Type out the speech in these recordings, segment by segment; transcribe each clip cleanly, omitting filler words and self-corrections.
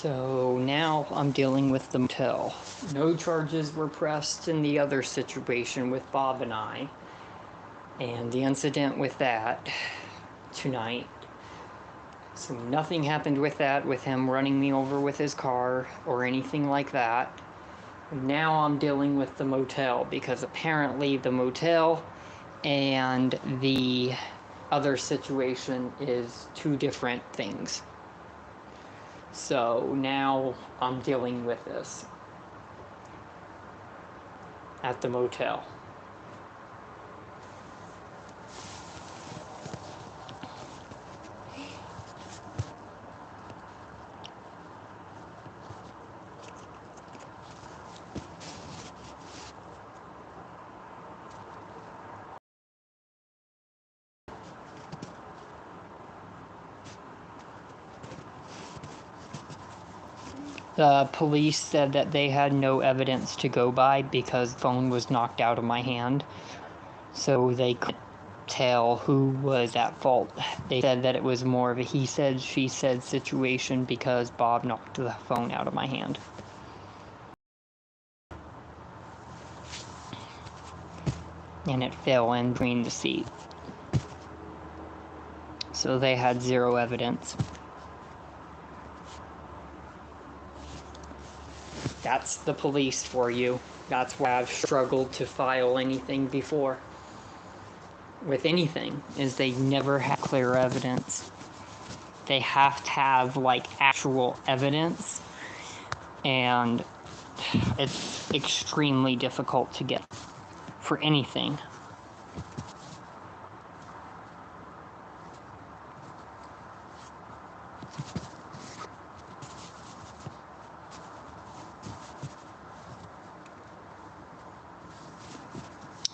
So now I'm dealing with the motel. No charges were pressed in the other situation with Bob and I. And the incident with that tonight. So nothing happened with that, with him running me over with his car or anything like that. Now I'm dealing with the motel because apparently the motel and the other situation is two different things. So now I'm dealing with this at the motel. The police said that they had no evidence to go by because the phone was knocked out of my hand. So they couldn't tell who was at fault. They said that it was more of a he said, she said situation because Bob knocked the phone out of my hand. And it fell in between the seat. So they had zero evidence. That's the police for you. That's why I've struggled to file anything before. With anything, is they never have clear evidence. They have to have, like, actual evidence, and it's extremely difficult to get for anything.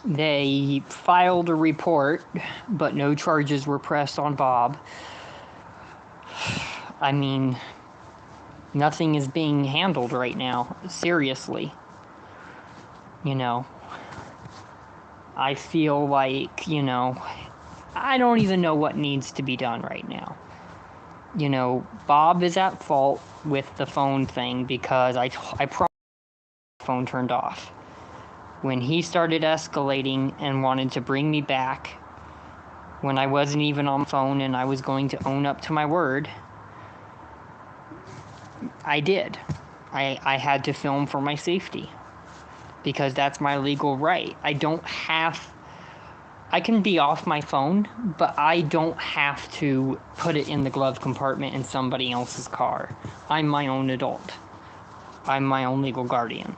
They filed a report, but no charges were pressed on Bob. I mean, nothing is being handled right now, seriously. You know, I feel like, I don't even know what needs to be done right now. Bob is at fault with the phone thing because I promised the phone turned off. When he started escalating and wanted to bring me back, when I wasn't even on the phone and I was going to own up to my word, I did. I had to film for my safety because that's my legal right. I can be off my phone, but I don't have to put it in the glove compartment in somebody else's car. I'm my own adult. I'm my own legal guardian.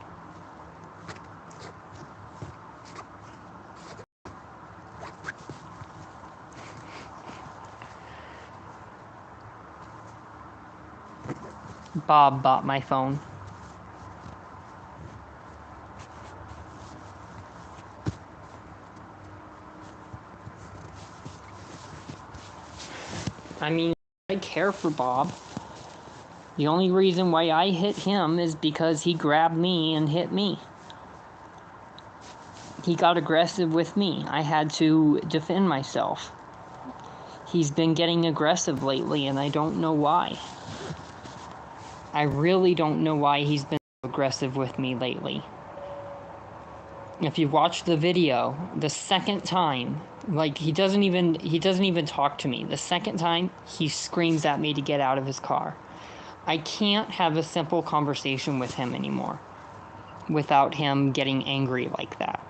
Bob bought my phone. I mean, I care for Bob. The only reason why I hit him is because he grabbed me and hit me. He got aggressive with me. I had to defend myself. He's been getting aggressive lately, and I don't know why. I really don't know why he's been aggressive with me lately. If you watch the video, the second time, like, he doesn't even talk to me. The second time, he screams at me to get out of his car. I can't have a simple conversation with him anymore without him getting angry like that.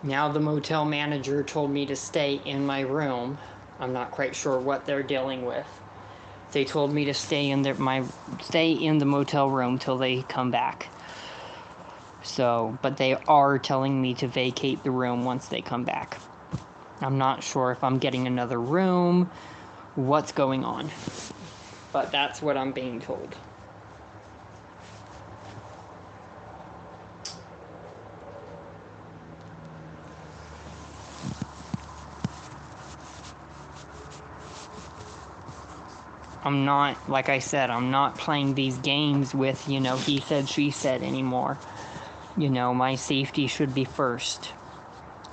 Now the motel manager told me to stay in my room. I'm not quite sure what they're dealing with. They told me to stay in the motel room till they come back. So, but they are telling me to vacate the room once they come back. I'm not sure if I'm getting another room, what's going on. But that's what I'm being told. I'm not, like I said, I'm not playing these games with, he said, she said anymore. My safety should be first.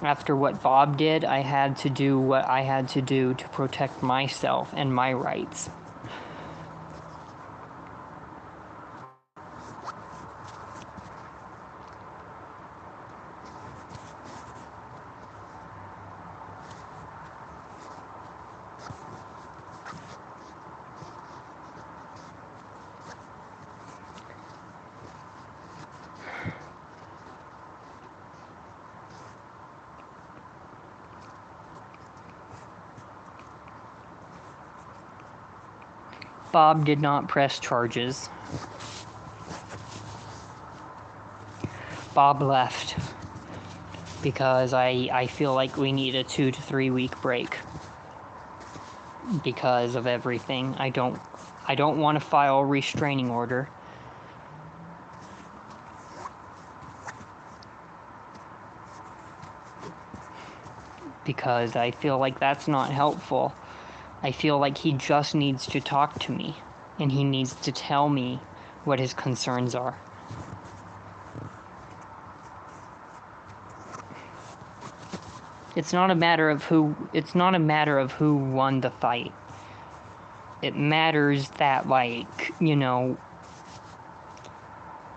After what Bob did, I had to do what I had to do to protect myself and my rights. Bob did not press charges. Bob left because I feel like we need a 2 to 3 week break because of everything. I don't want to file a restraining order. Because I feel like that's not helpful. I feel like he just needs to talk to me, and he needs to tell me what his concerns are. It's not a matter of who won the fight. It matters that,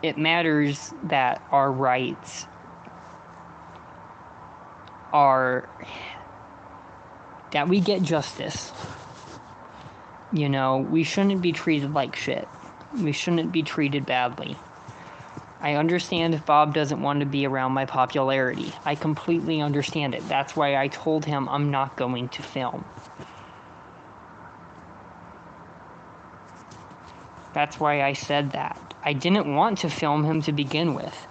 it matters that our rights are, that we get justice. We shouldn't be treated like shit. We shouldn't be treated badly. I understand if Bob doesn't want to be around my popularity. I completely understand it. That's why I told him I'm not going to film. That's why I said that. I didn't want to film him to begin with.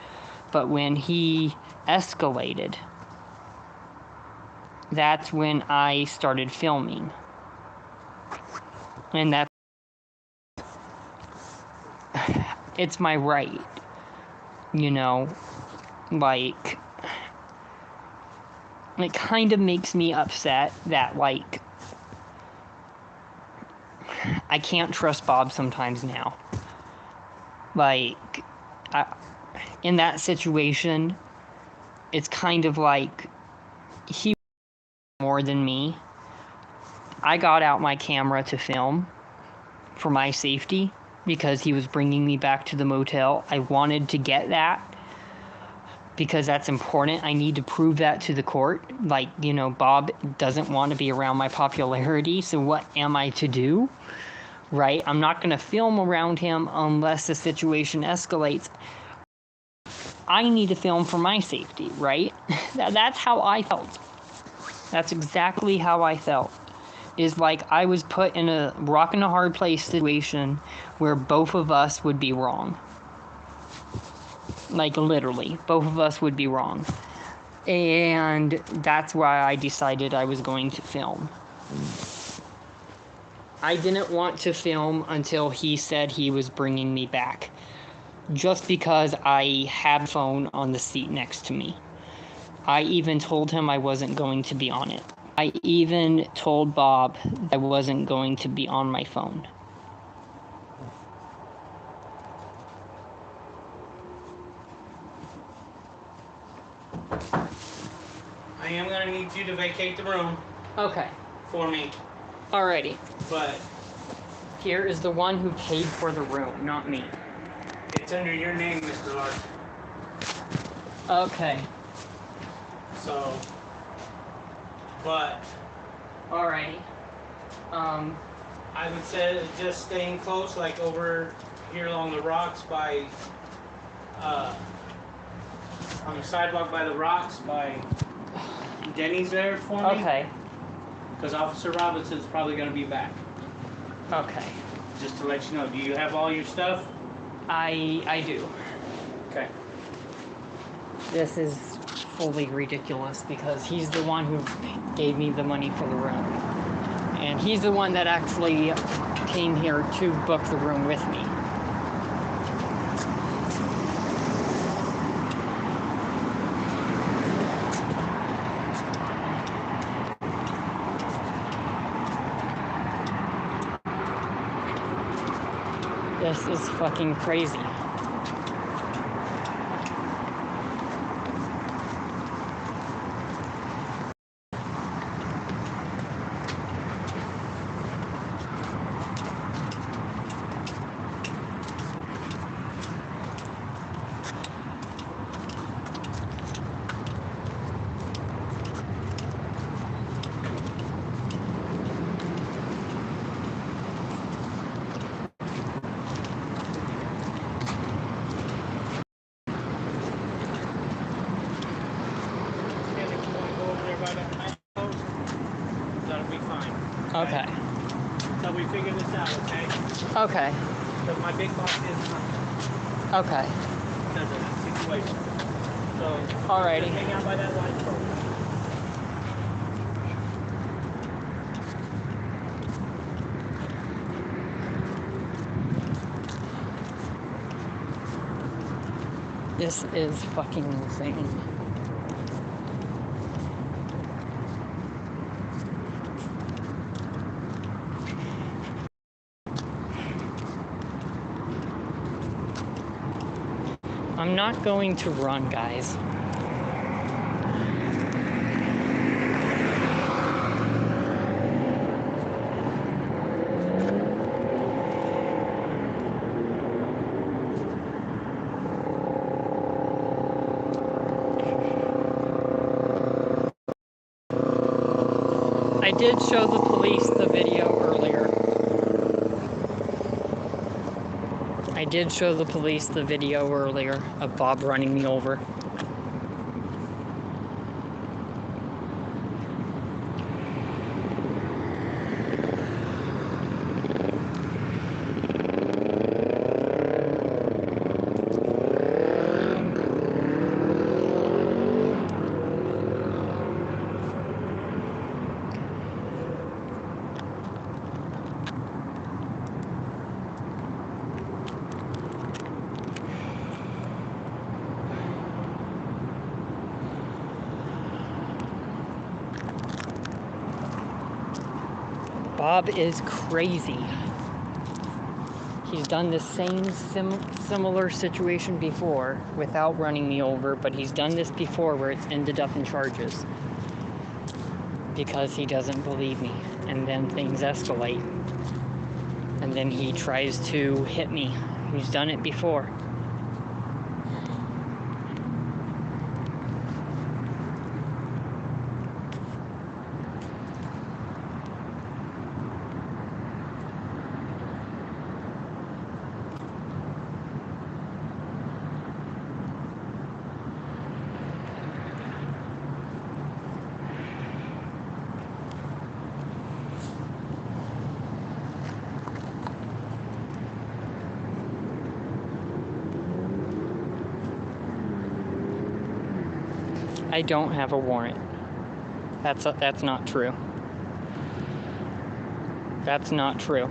But when he escalated, that's when I started filming. And that's, it's my right. It kind of makes me upset that, I can't trust Bob sometimes now. In that situation, it's kind of like he more than me. I got out my camera to film for my safety because he was bringing me back to the motel. I wanted to get that because that's important. I need to prove that to the court. Bob doesn't want to be around my popularity, so what am I to do? Right? I'm not going to film around him unless the situation escalates. I need to film for my safety, right? That's how I felt. That's exactly how I felt. Is like I was put in a rock and a hard place situation where both of us would be wrong. Literally, both of us would be wrong. And that's why I decided I was going to film. I didn't want to film until he said he was bringing me back. Just because I had a phone on the seat next to me. I even told him I wasn't going to be on it. I even told Bob I wasn't going to be on my phone. I am going to need you to vacate the room. Okay. For me. Alrighty. But here is the one who paid for the room, not me. It's under your name, Mr. Larson. Okay. So, but alrighty. I would say just staying close, over here along the rocks by, on the sidewalk by the rocks by Denny's there for me. Okay. Because Officer Robinson's probably going to be back. Okay. Just to let you know, do you have all your stuff? I do. Okay. This is fully ridiculous because he's the one who gave me the money for the room. And he's the one that actually came here to book the room with me. This is fucking crazy. That'll be fine. Okay. So we figure this out, okay? Okay. Because my big boss is Okay. because of that situation. So Alrighty. just hang out by that light pole. This is fucking insane. I'm not going to run, guys. I did show the police the video earlier. I did show the police the video earlier of Bob running me over. Bob is crazy. He's done the same similar situation before without running me over, but he's done this before where it's ended up in charges because he doesn't believe me, and then things escalate, and then he tries to hit me. He's done it before. I don't have a warrant. That's not true. That's not true.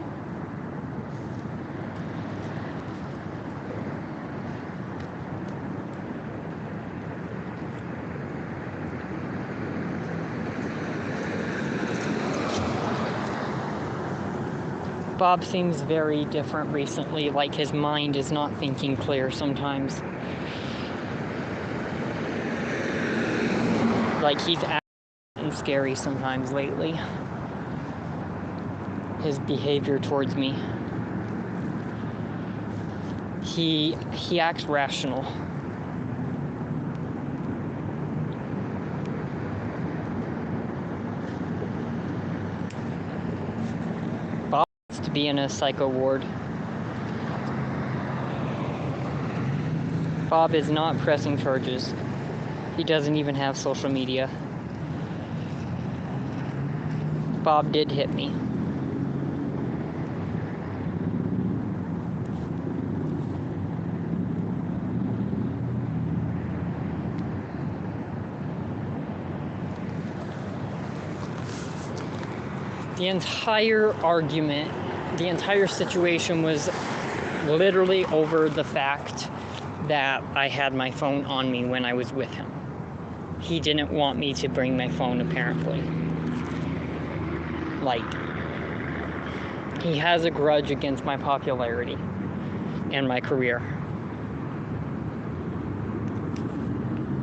Bob seems very different recently, like his mind is not thinking clear sometimes. Like he's acting scary sometimes lately. His behavior towards me. He acts rational. Bob wants to be in a psycho ward. Bob is not pressing charges. He doesn't even have social media. Bob did hit me. The entire argument, the entire situation was literally over the fact that I had my phone on me when I was with him. He didn't want me to bring my phone, apparently. Like, he has a grudge against my popularity. and my career.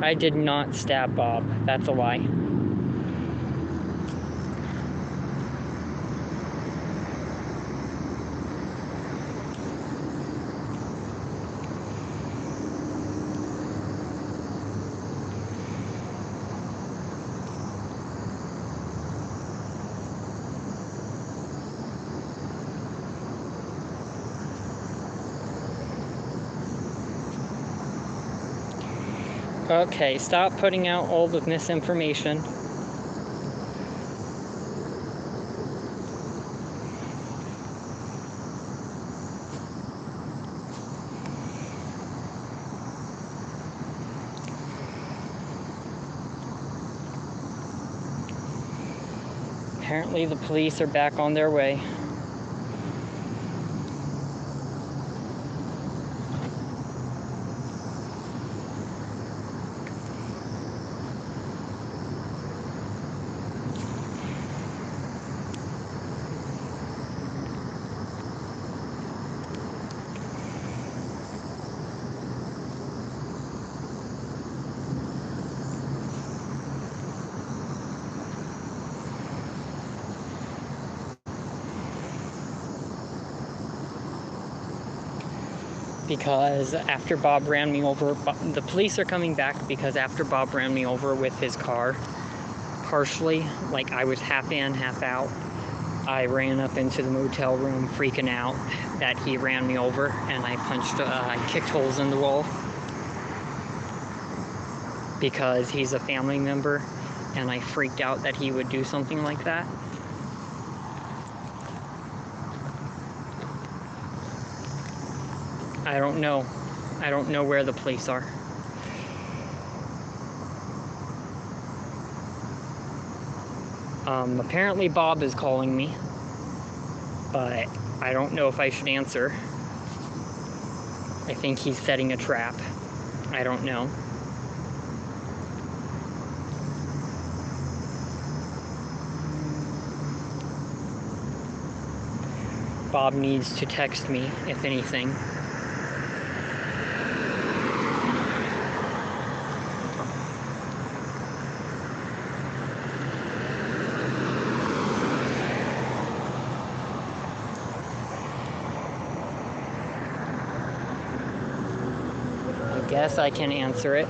I did not stab Bob. That's a lie. Okay, stop putting out all the misinformation. Apparently the police are back on their way. Because after Bob ran me over, the police are coming back because after Bob ran me over with his car, partially, like I was half in, half out, I ran up into the motel room freaking out that he ran me over, and I kicked holes in the wall because he's a family member, and I freaked out that he would do something like that. I don't know. I don't know where the police are. Apparently Bob is calling me, but I don't know if I should answer. I think he's setting a trap. I don't know. Bob needs to text me, if anything. I guess I can answer it.